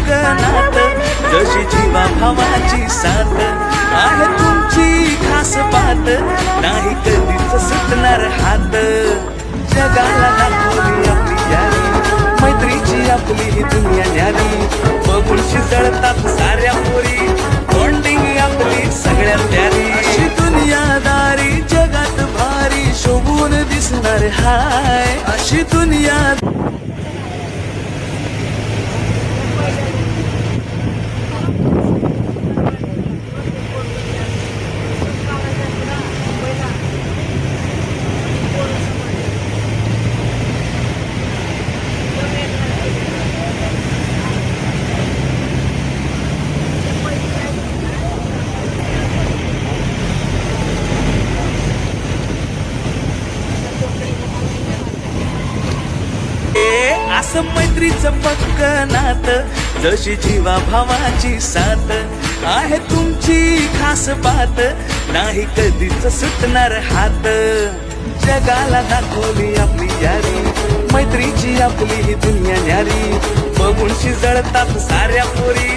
नात, जशी जीवा भावाची साथ आहे तुमची खास बात, नाही कधीच सुटणार हात. जगाला दाखवली आपली यारी, मैत्रीची आपली ही दुनिया न्यारी, बघून शिजळतात साऱ्या पोरी, बॉन्डिंग आपली सगळ्यात प्यारी. अशी दुनियादारी जगात भारी, शोभून दिसणार हाय अशी दुनिया. असं मैत्रीचं पक्क नात, जशी जीवा भावाची साथ आहे तुमची खास बात, नाही कधीच सुटणार हात. जगाला दाखवली आपली यारी, मैत्रीची आपली ही दुनिया न्यारी, बघून शिजळतात साऱ्या पोरी,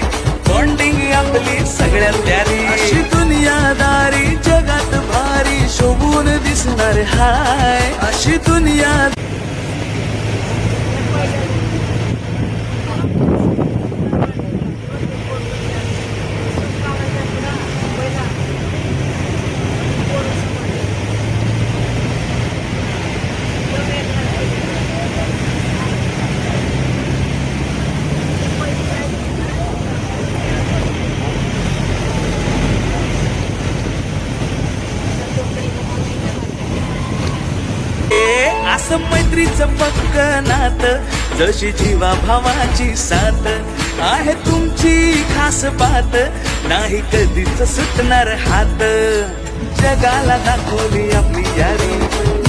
बॉन्डिंग आपली सगळ्यात प्यारी. अशी दुनियादारी जगात भारी, शोभून दिसणार हाय अशी दुनिया. असं मैत्रीचं पक्क नात, जशी जीवा भावाची साथ आहे तुमची खास बात, नाही कधीच सुटणार हात. जगाला दाखवली आपली यारी,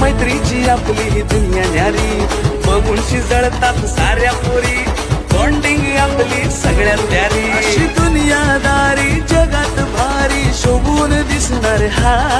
मैत्रीची आपली ही दुनिया न्यारी, बघून शिजळतात साऱ्या पोरी, बॉन्डिंग आपली सगळ्यात प्यारी. अशी दुनियादारी जगात भारी, शोभून दिसणार हाय.